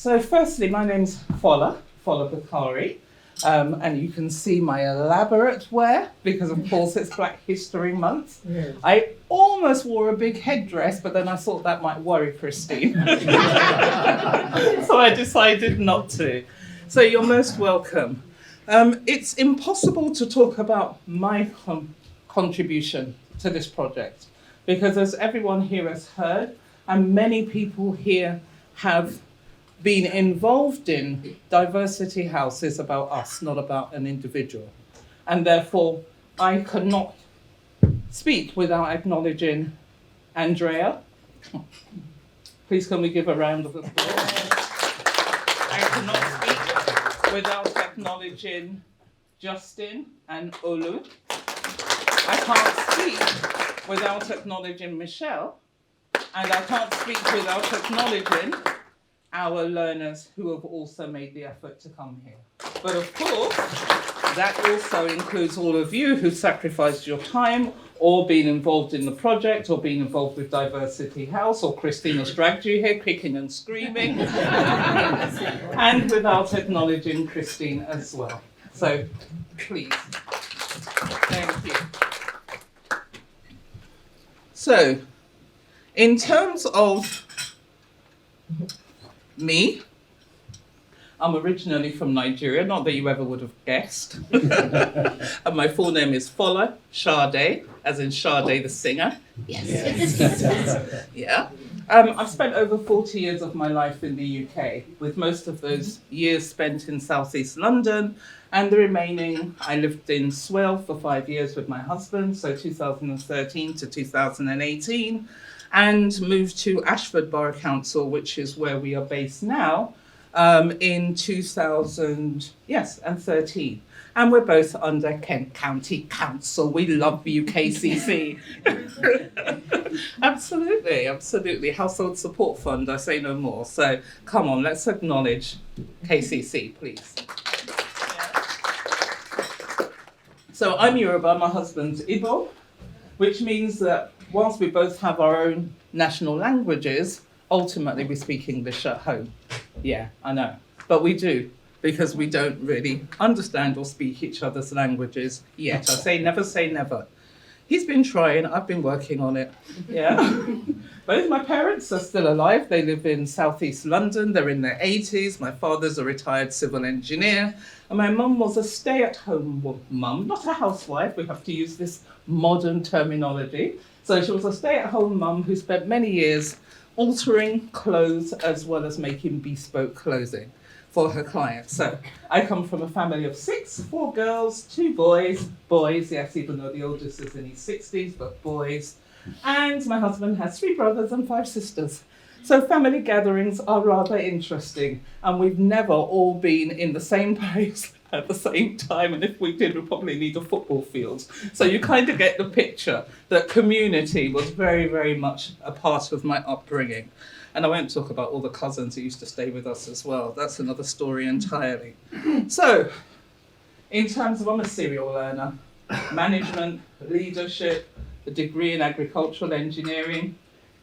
So firstly, my name's Fola Bakari, and you can see my elaborate wear because of course it's Black History Month. Yes. I almost wore a big headdress, but then I thought that might worry Christine. So I decided not to. So you're most welcome. It's impossible to talk about my contribution to this project because as everyone here has heard, and many people here have been involved in, diversity house is about us, not about an individual. And therefore, I cannot speak without acknowledging Andrea. Please can we give a round of applause? I cannot speak without acknowledging Justin and Olu. I can't speak without acknowledging Michelle. And I can't speak without acknowledging our learners who have also made the effort to come here. But of course, that also includes all of you who sacrificed your time or been involved in the project or been involved with Diversity House, or Christina's dragged you here kicking and screaming. And without acknowledging Christine as well. So please, thank you. So, in terms of me, I'm originally from Nigeria, not that you ever would have guessed. And my full name is Fola Sade, as in Sade the singer. Yes. Yeah. I've spent over 40 years of my life in the UK, with most of those years spent in southeast London, and the remaining, I lived in Swale for 5 years with my husband, so 2013 to 2018. And moved to Ashford Borough Council, which is where we are based now, in 2013. And we're both under Kent County Council. We love UKCC. Absolutely, absolutely. Household Support Fund, I say no more. So come on, let's acknowledge KCC, please. Yeah. So I'm Yoruba, my husband's Igbo, which means that whilst we both have our own national languages, ultimately we speak English at home. Yeah, I know. But we do, because we don't really understand or speak each other's languages yet. I say never. He's been trying, I've been working on it. Yeah. Both my parents are still alive. They live in southeast London. They're in their 80s. My father's a retired civil engineer. And my mum was a stay-at-home mum, not a housewife. We have to use this modern terminology. So she was a stay-at-home mum who spent many years altering clothes as well as making bespoke clothing for her clients. So I come from a family of 6, 4 girls, 2 boys. Boys, yes, even though the oldest is in his 60s, but boys. And my husband has 3 brothers and 5 sisters. So family gatherings are rather interesting. And we've never all been in the same place at the same time, and if we did, we'd probably need a football field. So you kind of get the picture that community was very, very much a part of my upbringing. And I won't talk about all the cousins who used to stay with us as well. That's another story entirely. So, in terms of, I'm a serial learner, management, leadership, a degree in agricultural engineering.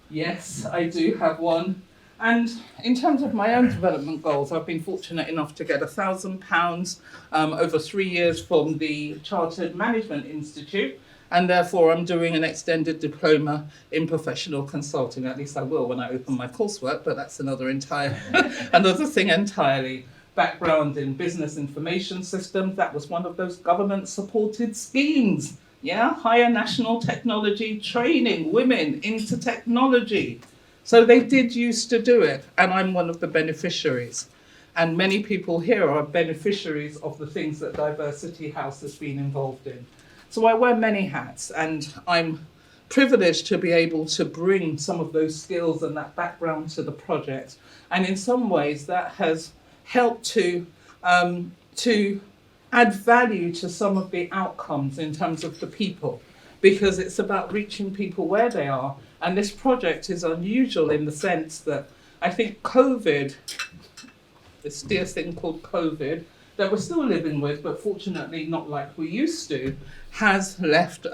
Yes, I do have one. And in terms of my own development goals, I've been fortunate enough to get £1,000 over 3 years from the Chartered Management Institute, and therefore I'm doing an extended diploma in professional consulting. At least I will when I open my coursework, but that's another thing entirely. Background in business information systems, that was one of those government-supported schemes. Yeah, higher national technology training women into technology. So they did used to do it, and I'm one of the beneficiaries. And many people here are beneficiaries of the things that Diversity House has been involved in. So I wear many hats, and I'm privileged to be able to bring some of those skills and that background to the project. And in some ways that has helped to add value to some of the outcomes in terms of the people, because it's about reaching people where they are. And this project is unusual in the sense that I think COVID, this dear thing called COVID, that we're still living with, but fortunately not like we used to, has left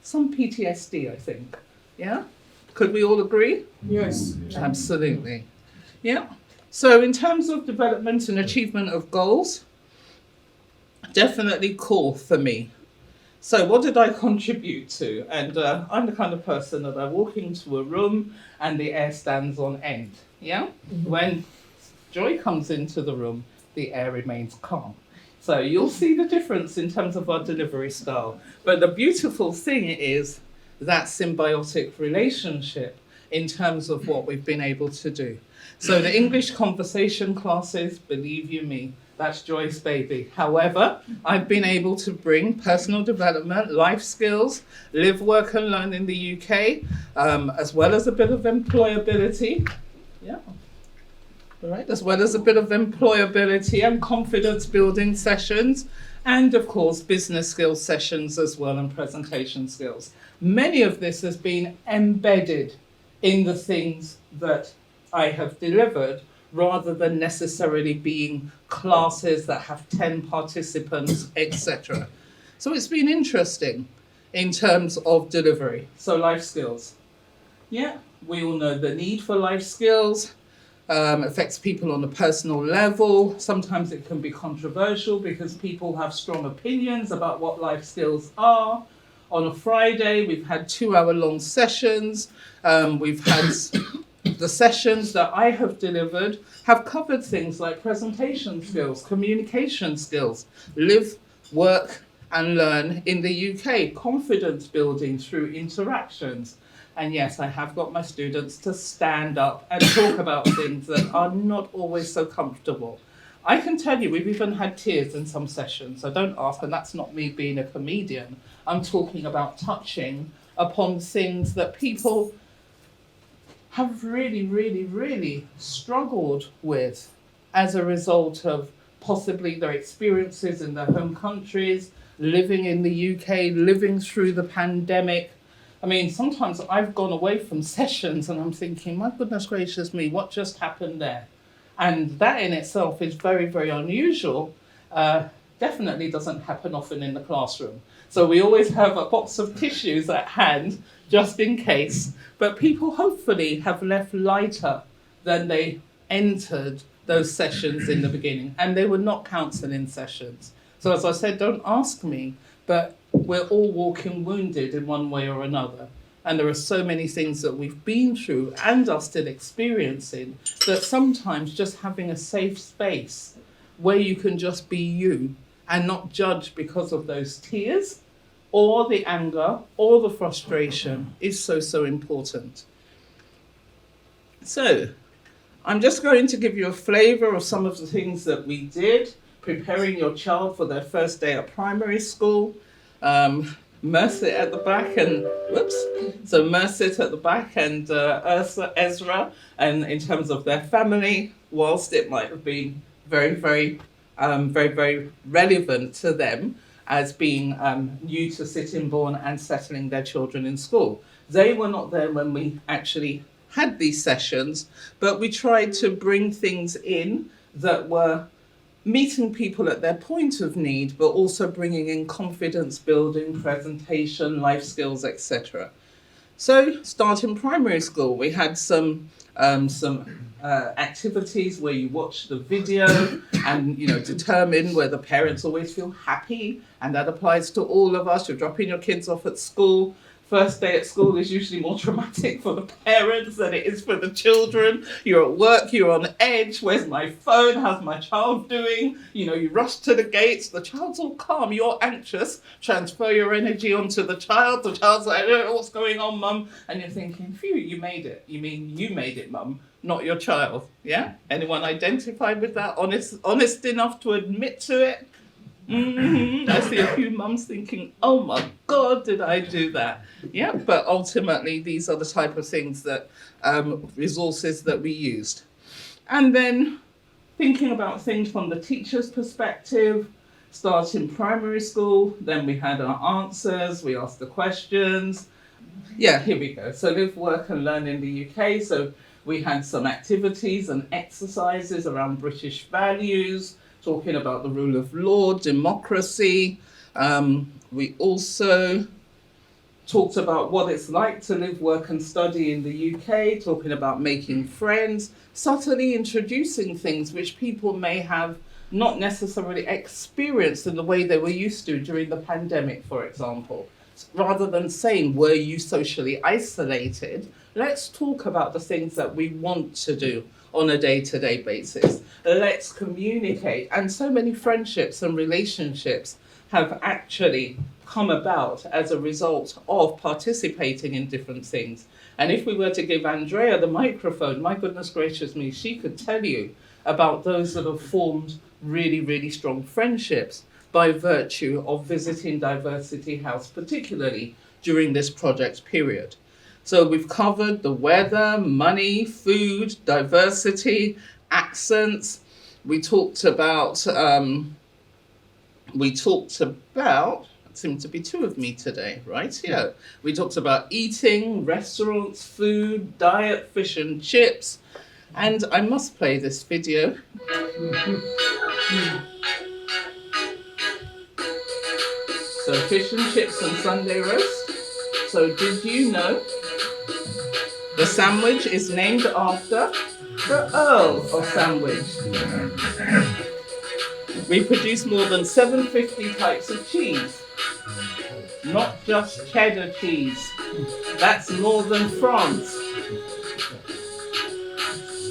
some PTSD, I think. Yeah? Could we all agree? Yes. Absolutely. Yeah. So in terms of development and achievement of goals, definitely core for me. So what did I contribute to? And I'm the kind of person that I walk into a room and the air stands on end. Yeah? When joy comes into the room, the air remains calm. So you'll see the difference in terms of our delivery style. But the beautiful thing is that symbiotic relationship in terms of what we've been able to do. So the English conversation classes, believe you me, that's Joy's baby. However, I've been able to bring personal development, life skills, live, work and learn in the UK, as well as a bit of employability. Yeah. All right, as well as a bit of employability and confidence building sessions, and of course business skills sessions as well, and presentation skills. Many of this has been embedded in the things that I have delivered, rather than necessarily being classes that have 10 participants, etc. So it's been interesting in terms of delivery. So life skills. Yeah, we all know the need for life skills. Affects people on a personal level. Sometimes it can be controversial because people have strong opinions about what life skills are. On a Friday, we've had 2-hour-long sessions. We've had the sessions that I have delivered have covered things like presentation skills, communication skills, live, work and learn in the UK, confidence building through interactions. And yes, I have got my students to stand up and talk about things that are not always so comfortable. I can tell you, we've even had tears in some sessions, so don't ask, and that's not me being a comedian. I'm talking about touching upon things that people have really, really, really struggled with as a result of possibly their experiences in their home countries, living in the UK, living through the pandemic. I mean, sometimes I've gone away from sessions and I'm thinking, my goodness gracious me, what just happened there? And that in itself is very, very unusual. Definitely doesn't happen often in the classroom. So we always have a box of tissues at hand, just in case. But people hopefully have left lighter than they entered those sessions in the beginning. And they were not counselling sessions. So as I said, don't ask me, but we're all walking wounded in one way or another. And there are so many things that we've been through and are still experiencing that sometimes just having a safe space where you can just be you and not judge because of those tears or the anger or the frustration is so, so important. So I'm just going to give you a flavour of some of the things that we did, preparing your child for their first day at primary school. Mercit at the back and, so Mercit at the back and Ezra, and in terms of their family, whilst it might have been very, very relevant to them as being new to Sittingbourne and settling their children in school. They were not there when we actually had these sessions, but we tried to bring things in that were meeting people at their point of need, but also bringing in confidence building, presentation, life skills, etc. So, starting primary school, we had some activities where you watch the video and determine whether parents always feel happy, and that applies to all of us. You're dropping your kids off at school. First day at school is usually more traumatic for the parents than it is for the children. You're at work, you're on edge. Where's my phone? How's my child doing? You rush to the gates. The child's all calm. You're anxious. Transfer your energy onto the child. The child's like, I don't know what's going on, mum. And you're thinking, phew, you made it. You mean you made it, mum, not your child. Yeah? Anyone identified with that? Honest enough to admit to it? I see a few mums thinking, oh my God, did I do that? Yeah, but ultimately these are the type of things that, resources that we used. And then thinking about things from the teacher's perspective, starting primary school, then we had our answers, we asked the questions. Yeah, here we go. So live, work and learn in the UK. So we had some activities and exercises around British values, talking about the rule of law, democracy. We also talked about what it's like to live, work and study in the UK, talking about making friends, subtly introducing things which people may have not necessarily experienced in the way they were used to during the pandemic, for example. Rather than saying, were you socially isolated? Let's talk about the things that we want to do on a day-to-day basis. Let's communicate. And so many friendships and relationships have actually come about as a result of participating in different things. And if we were to give Andrea the microphone, my goodness gracious me, she could tell you about those that have formed really, really strong friendships by virtue of visiting Diversity House, particularly during this project period. So we've covered the weather, money, food, diversity, accents. We talked about, it seemed to be two of me today, right? Yeah. We talked about eating, restaurants, food, diet, fish and chips. And I must play this video. So fish and chips and Sunday roast. So did you know the sandwich is named after the Earl of Sandwich? We produce more than 750 types of cheese. Not just cheddar cheese. That's northern France.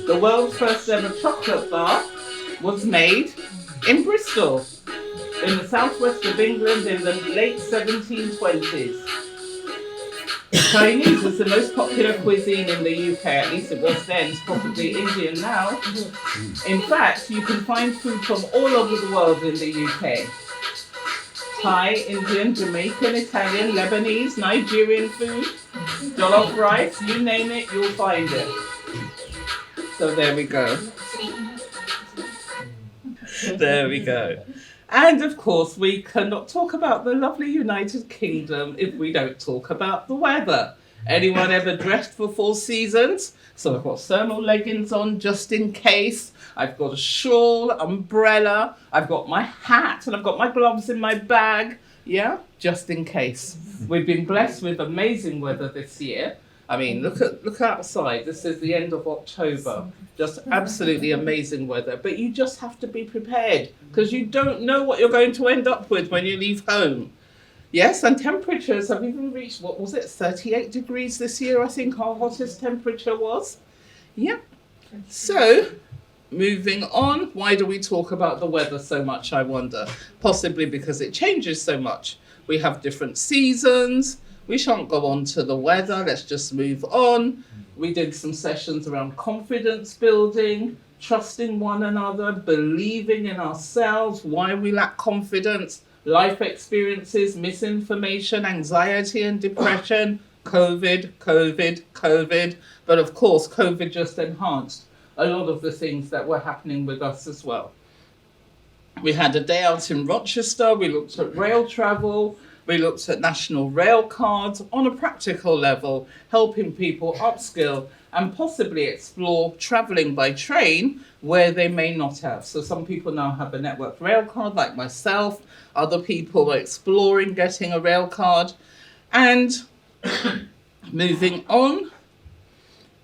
The world's first ever chocolate bar was made in Bristol, in the southwest of England in the late 1720s. Chinese is the most popular cuisine in the UK, at least it was then, it's probably Indian now. In fact, you can find food from all over the world in the UK. Thai, Indian, Jamaican, Italian, Lebanese, Nigerian food, jollof rice, you name it, you'll find it. So there we go. There we go. And of course, we cannot talk about the lovely United Kingdom if we don't talk about the weather. Anyone ever dressed for 4 seasons? So I've got thermal leggings on just in case. I've got a shawl, umbrella. I've got my hat and I've got my gloves in my bag. Yeah, just in case. We've been blessed with amazing weather this year. I mean, look outside. This is the end of October. Just absolutely amazing weather. But you just have to be prepared because you don't know what you're going to end up with when you leave home. Yes, and temperatures have even reached, 38 degrees this year, I think our hottest temperature was. Yeah. So, moving on, why do we talk about the weather so much, I wonder? Possibly because it changes so much. We have different seasons. We shan't go on to the weather, let's just move on. We did some sessions around confidence building, trusting one another, believing in ourselves, why we lack confidence, life experiences, misinformation, anxiety and depression, COVID. But of course, COVID just enhanced a lot of the things that were happening with us as well. We had a day out in Rochester, we looked at rail travel, we looked at national rail cards on a practical level, helping people upskill and possibly explore travelling by train where they may not have. So some people now have a network rail card like myself. Other people are exploring getting a rail card. And moving on,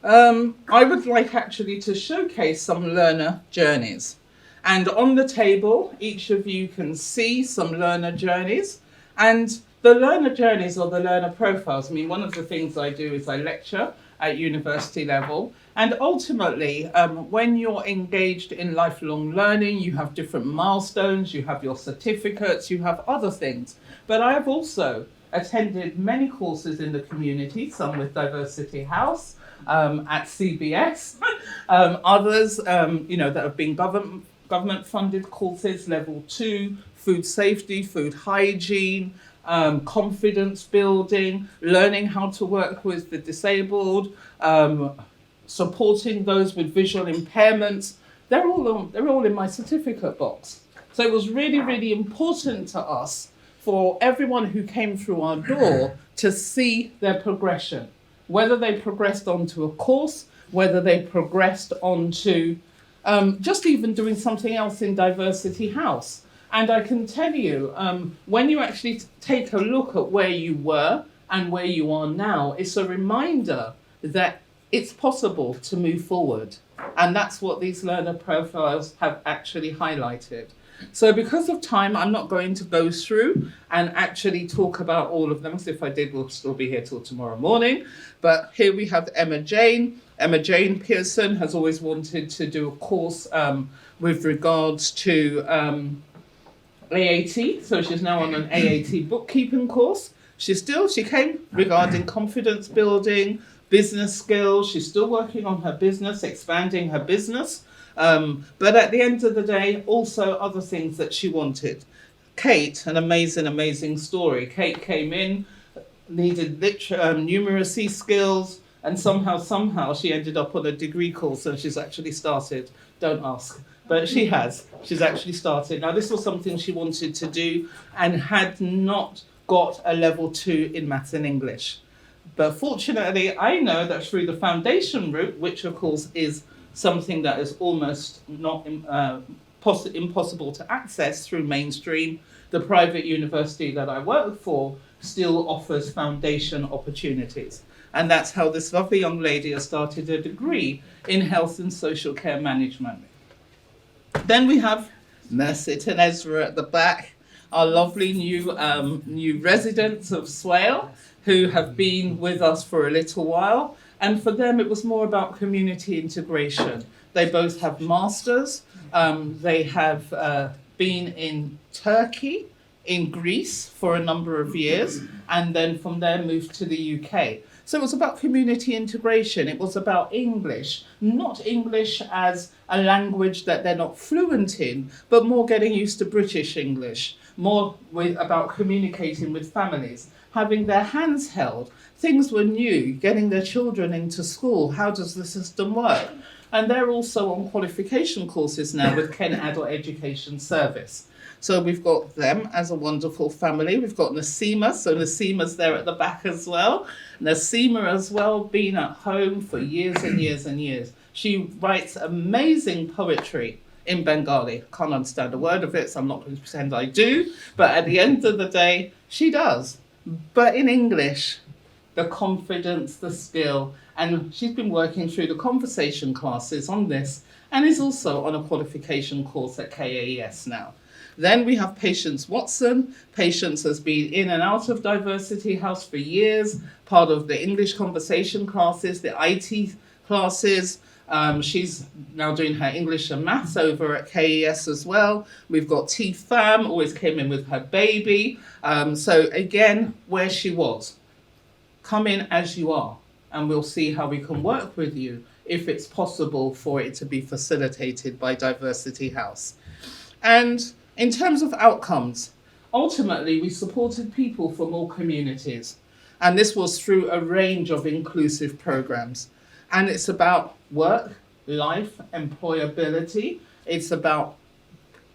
I would like actually to showcase some learner journeys. And on the table, each of you can see some learner journeys. And the learner journeys or the learner profiles, I mean, one of the things I do is I lecture at university level. And ultimately, when you're engaged in lifelong learning, you have different milestones, you have your certificates, you have other things. But I have also attended many courses in the community, some with Diversity House, at CBS, others, that have been government-funded courses, level 2, food safety, food hygiene, confidence building, learning how to work with the disabled, supporting those with visual impairments. They're all in my certificate box. So it was really, really important to us for everyone who came through our door to see their progression, whether they progressed onto a course, whether they progressed onto just even doing something else in Diversity House. And I can tell you, when you actually take a look at where you were and where you are now, it's a reminder that it's possible to move forward. And that's what these learner profiles have actually highlighted. So because of time, I'm not going to go through and actually talk about all of them, because if I did, we'll still be here till tomorrow morning. But here we have Emma Jane. Emma Jane Pearson has always wanted to do a course with regards to AAT. So she's now on an AAT bookkeeping course. She came regarding confidence building, business skills. She's still working on her business, expanding her business. But at the end of the day, also other things that she wanted. Kate, an amazing story. Kate came in, needed numeracy skills, and somehow she ended up on a degree course, and she's actually started. Don't ask. But she has. She's actually started. Now, this was something she wanted to do and had not got a level 2 in maths and English. But fortunately, I know that through the foundation route, which of course is something that is almost not impossible to access through mainstream, the private university that I work for still offers foundation opportunities. And that's how this lovely young lady has started a degree in health and social care management. Then we have Merced and Ezra at the back, our lovely new residents of Swale, who have been with us for a little while. And for them, it was more about community integration. They both have masters. They have been in Turkey, in Greece for a number of years, and then from there moved to the UK. So it was about community integration. It was about English, not English as a language that they're not fluent in, but more getting used to British English, more about communicating with families, having their hands held. Things were new, getting their children into school. How does the system work? And they're also on qualification courses now with Kent Adult Education Service. So we've got them as a wonderful family. We've got Nasima, so Nasima's there at the back as well. Nasima as well, been at home for years and years and years. She writes amazing poetry in Bengali. Can't understand a word of it, so I'm not going to pretend I do. But at the end of the day, she does. But in English, the confidence, the skill, and she's been working through the conversation classes on this and is also on a qualification course at KAES now. Then we have Patience Watson. Patience has been in and out of Diversity House for years, part of the English conversation classes, the IT classes. She's now doing her English and maths over at KES as well. We've got T Fam, always came in with her baby. So again, where she was. Come in as you are, and we'll see how we can work with you if it's possible for it to be facilitated by Diversity House. And in terms of outcomes, ultimately we supported people from all communities, and this was through a range of inclusive programs. And it's about work, life, employability. It's about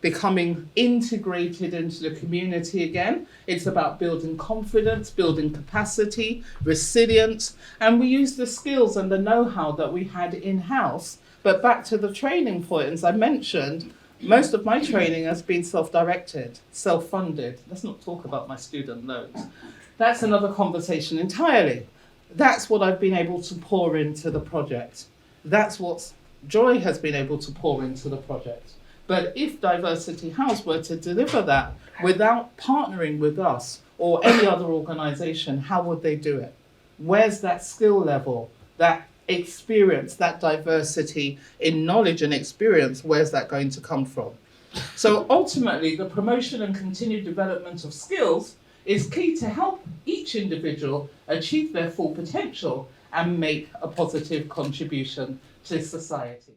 becoming integrated into the community again. It's about building confidence, building capacity, resilience, and we use the skills and the know-how that we had in-house. But back to the training point, as I mentioned, most of my training has been self-directed, self-funded. Let's not talk about my student loans. That's another conversation entirely. That's what I've been able to pour into the project. That's what Joy has been able to pour into the project. But if Diversity House were to deliver that without partnering with us or any other organisation, how would they do it? Where's that skill level, that experience, that diversity in knowledge and experience, where's that going to come from? So ultimately, the promotion and continued development of skills is key to help each individual achieve their full potential and make a positive contribution to society.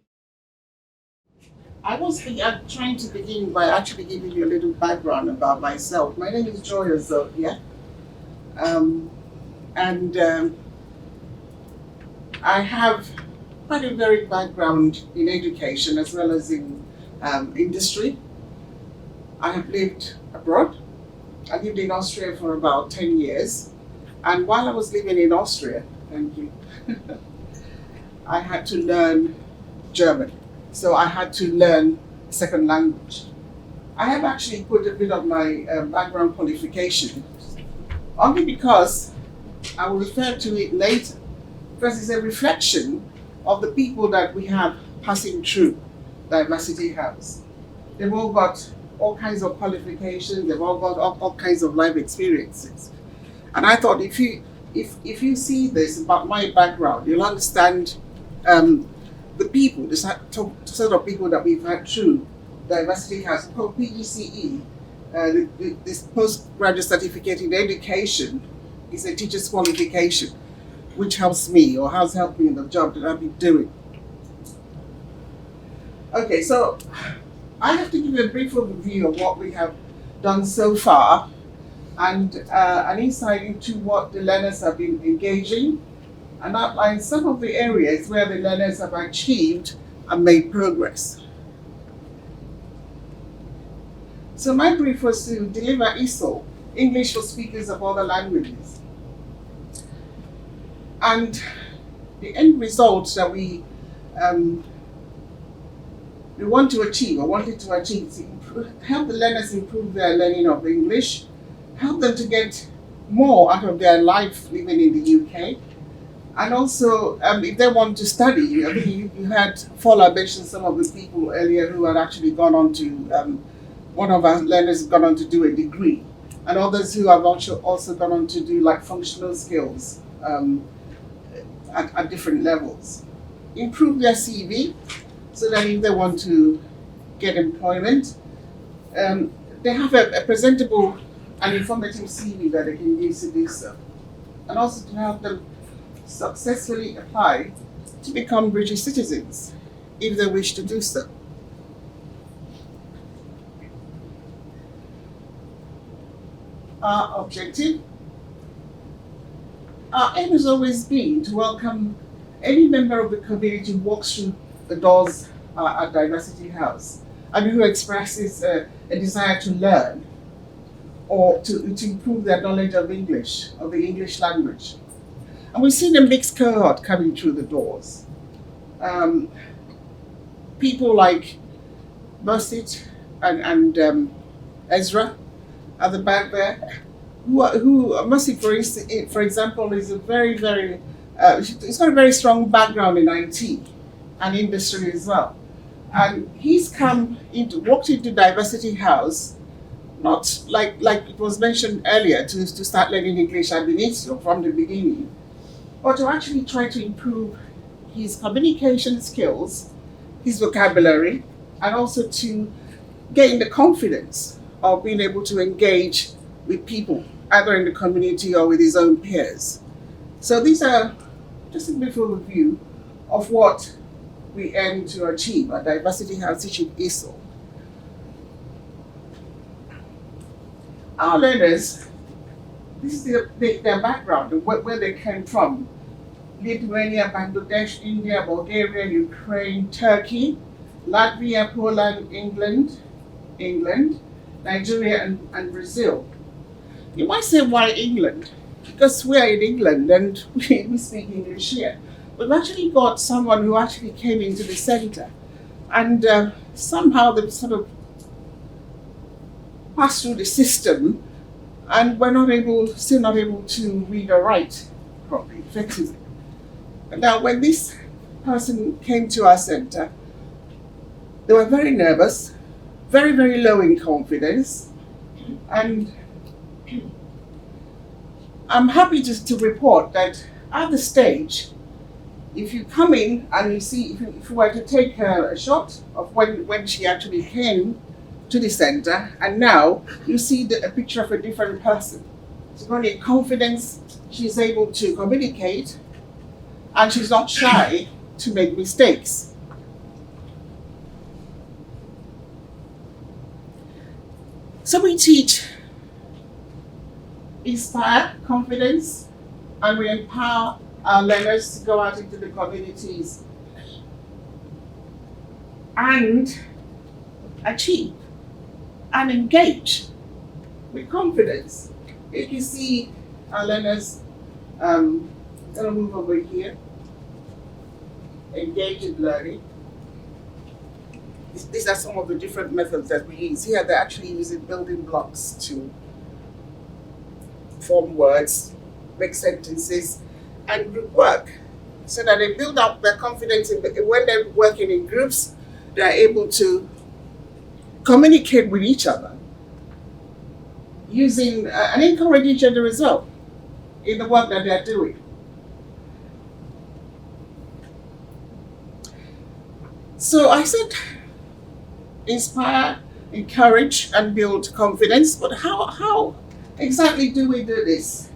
I was trying to begin by actually giving you a little background about myself. My name is Joy Ozodia, and I have quite a varied background in education as well as in industry. I have lived abroad. I lived in Austria for about 10 years, and while I was living in Austria, thank you, I had to learn German. So I had to learn a second language. I have actually put a bit of my background qualification only because I will refer to it later, because it's a reflection of the people that we have passing through Diversity House. They've all got all kinds of qualifications, they've all got all kinds of life experiences. And I thought if you see this about my background, you'll understand the people, the sort of people that we've had through Diversity House, called PGCE. This postgraduate certificate in education is a teacher's qualification, which helps me or has helped me in the job that I've been doing. Okay, so I have to give you a brief overview of what we have done so far and an insight into what the learners have been engaging and outline some of the areas where the learners have achieved and made progress. So my brief was to deliver ESOL, English for Speakers of Other Languages. And the end result that we want to achieve, or wanted to achieve, is help the learners improve their learning of English, help them to get more out of their life living in the UK, and also if they want to study. I think you had Fola mention some of the people earlier who had actually gone on to, one of our learners has gone on to do a degree, and others who have also gone on to do like functional skills at different levels. Improve their CV, so that if they want to get employment, they have a presentable and informative CV that they can use to do so. And also to help them successfully apply to become British citizens, if they wish to do so. Our objective, our aim has always been to welcome any member of the community who walks through the doors at Diversity House and who expresses a desire to learn or to improve their knowledge of English, of the English language. And we've seen a mixed cohort coming through the doors. People like Bursit and Ezra at the back there, who Mercy, for example, is a very, he's got a very strong background in IT and industry as well. And he's walked into Diversity House, not like it was mentioned earlier, to start learning English at initio from the beginning, but to actually try to improve his communication skills, his vocabulary, and also to gain the confidence of being able to engage with people, either in the community or with his own peers. So these are just a brief overview of what we aim to achieve at Diversity House teaching ESOL. Our learners, this is their background, where they came from. Lithuania, Bangladesh, India, Bulgaria, Ukraine, Turkey, Latvia, Poland, England, Nigeria, and Brazil. You might say, why England? Because we're in England and we speak English here. We've actually got someone who actually came into the centre, and somehow they sort of passed through the system, and we're still not able to read or write properly, effectively. Now, when this person came to our centre, they were very nervous, very, very low in confidence, and I'm happy to report that at the stage, if you come in and you see, if you were to take a shot of when she actually came to the centre, and now you see a picture of a different person. She's got a confidence, she's able to communicate, and she's not shy to make mistakes. So we teach inspire confidence, and we empower our learners to go out into the communities and achieve and engage with confidence. If you see our learners, I'm going to move over here, engage in learning. These are some of the different methods that we use. Here they're actually using building blocks to form words make sentences, and group work, so that they build up their confidence when they're working in groups, they're able to communicate with each other using and encourage each other as well in the work that they're doing. So I said, inspire, encourage, and build confidence. But how exactly do we do this?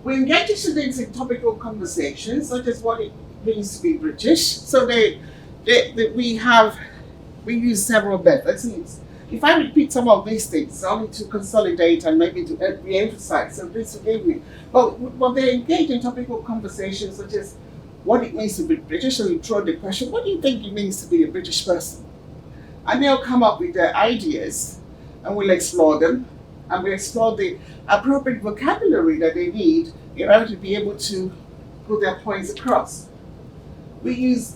We engage students in topical conversations, such as what it means to be British. So we use several methods. If I repeat some of these things, only to consolidate and maybe to re-emphasize, so please forgive me. But they engage in topical conversations such as what it means to be British. So you throw the question, what do you think it means to be a British person? And they'll come up with their ideas, and we'll explore them, and we explore the appropriate vocabulary that they need in order to be able to put their points across. We use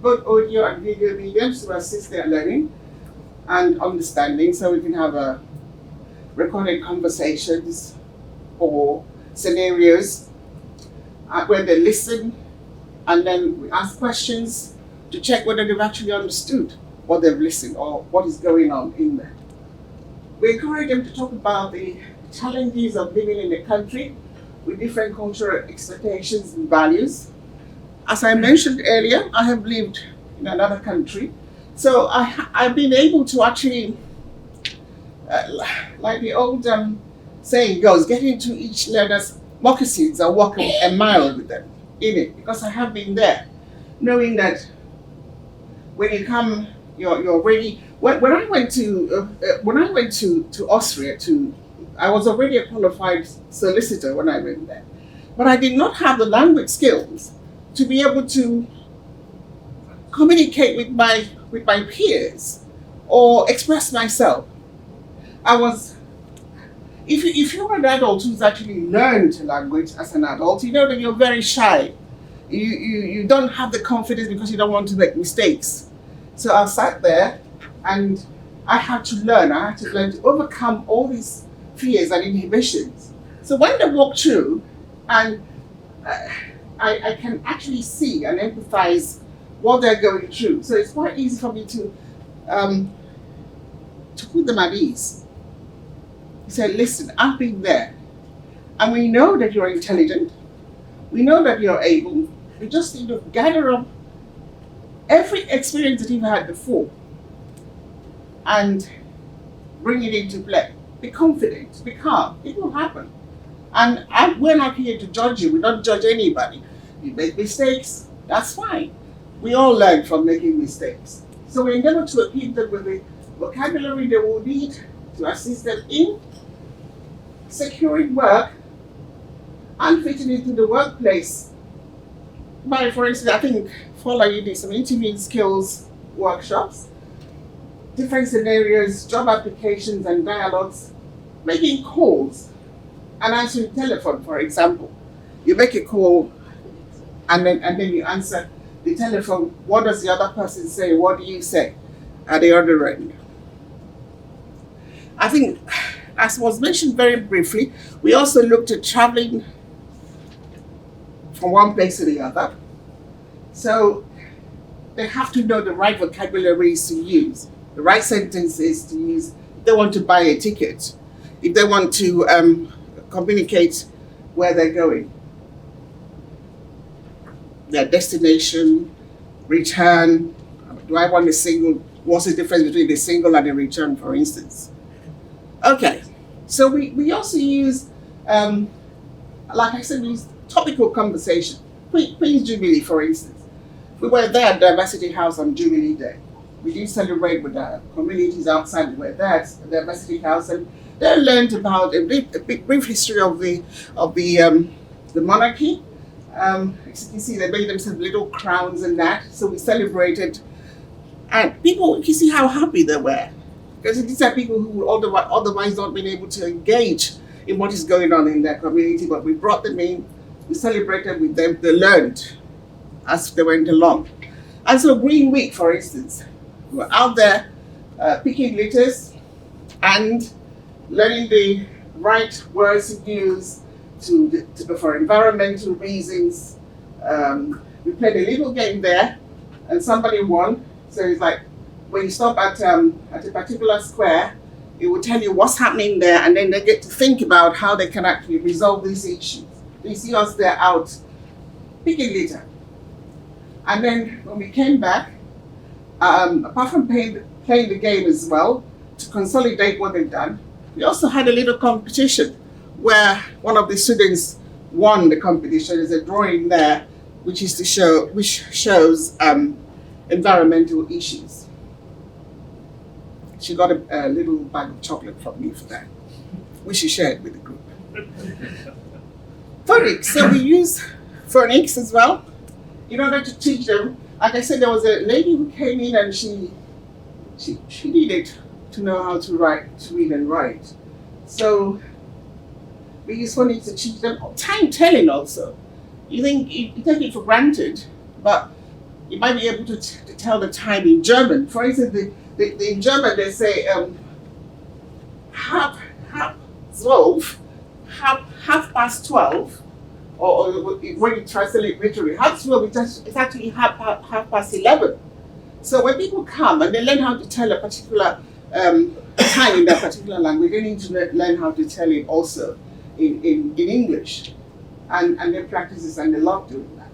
both audio and video mediums to assist their learning and understanding, so we can have recorded conversations or scenarios where they listen, and then we ask questions to check whether they've actually understood what they've listened or what is going on in there. We encourage them to talk about the challenges of living in a country with different cultural expectations and values. As I mentioned earlier, I have lived in another country, so I've been able to actually, like the old saying goes, get into each learner's moccasins and walk a mile with them in it, because I have been there, knowing that when you come, you're ready. When I went to Austria, I was already a qualified solicitor when I went there, but I did not have the language skills to be able to communicate with my peers or express myself. If you're an adult who's actually learned language as an adult, you know that you're very shy. You don't have the confidence because you don't want to make mistakes. So I sat there and I had to learn to overcome all these fears and inhibitions. So when they walk through, and I can actually see and empathize what they're going through. So it's quite easy for me to put them at ease. He said, listen, I've been there. And we know that you're intelligent. We know that you're able. We just need to gather up every experience that you've had before and bring it into play. Be confident, be calm. It will happen. And we're not here to judge you. We don't judge anybody. You make mistakes, that's fine. We all learn from making mistakes. So we endeavor to equip them with the vocabulary they will need to assist them in securing work and fitting into the workplace. By, for instance, I think you did some interviewing skills workshops, different scenarios, job applications and dialogues, making calls and answering telephone, for example. You make a call and then you answer the telephone. What does the other person say? What do you say at the other end? I think, as was mentioned very briefly, we also looked at traveling from one place to the other. So they have to know the right vocabularies to use, the right sentences to use if they want to buy a ticket, if they want to communicate where they're going, their destination, return. Do I want a single? What's the difference between the single and the return, for instance? Okay, so we also use, like I said, we use topical conversation. Queen's Jubilee, for instance. We were there at Diversity House on Jubilee Day. We did celebrate with the communities outside. We were there at Diversity House, and they learned about a brief history of the monarchy. As you can see, they made themselves little crowns and that. So we celebrated, and people, you see how happy they were, because these are people who would otherwise not been able to engage in what is going on in their community. But we brought them in, we celebrated with them. They learned as they went along. And so Green Week, for instance, we were out there picking litters and learning the right words to use for environmental reasons. We played a little game there, and somebody won. So it's like when you stop at a particular square, it will tell you what's happening there, and then they get to think about how they can actually resolve these issues. You see us there out picking litter. And then when we came back, apart from playing the game as well, to consolidate what they've done, we also had a little competition where one of the students won the competition. There's a drawing there which shows environmental issues. She got a little bag of chocolate from me for that, which she shared with the group. Phonics. So we use phonics as well in order to teach them. Like I said, there was a lady who came in and she needed to know how to read and write. So we use phonics to teach them time telling also. You think you take it for granted, but you might be able to tell the time in German. For instance, in German they say half 12, half past 12, or when you translate literally, half 12 it's actually half past 11. So when people come and they learn how to tell a particular time in that particular language, they need to learn how to tell it also in English, and they practice this and they love doing that.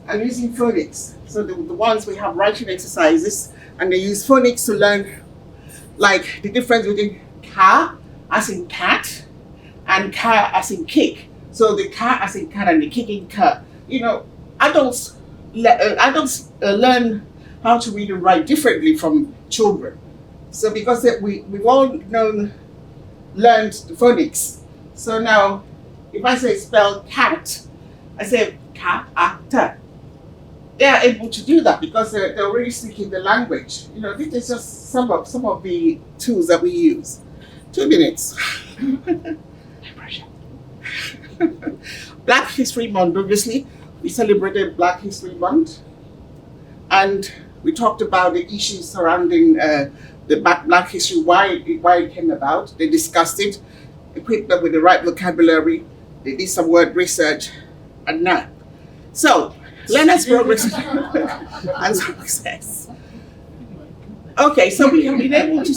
And using phonics, so the ones we have writing exercises, and they use phonics to learn like the difference between ka as in cat and ka as in kick. So the ka as in cat and the kicking ka. You know, adults learn how to read and write differently from children. So because we've all learned the phonics. So now, if I say spell cat, I say ka-a-ta. They are able to do that because they're already speaking the language. You know, this is just some of the tools that we use. 2 minutes. Black History Month, obviously. We celebrated Black History Month. And we talked about the issues surrounding the Black history, why it came about. They discussed it, equipped them with the right vocabulary. They did some word research, and now. So, learners' progress and success. Okay, so we have been able to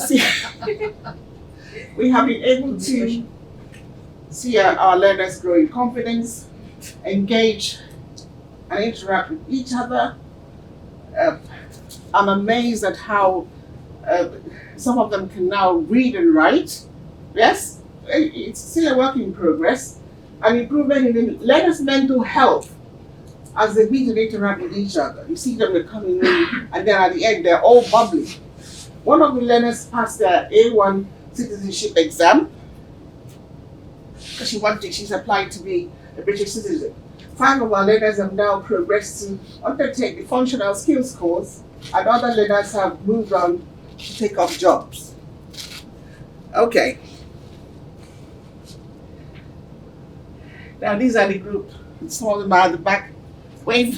see our learners grow in confidence, engage, and interact with each other. I'm amazed at how some of them can now read and write. Yes, it's still a work in progress. An improvement in the learners' mental health as they meet and interact with each other. You see them coming in, and then at the end they're all bubbly. One of the learners passed their A1 citizenship exam because she's applied to be a British citizen. 5 of our learners have now progressed to undertake the functional skills course, and other learners have moved on to take up jobs. Okay. Now these are the group. Some of them are at the back. Wave.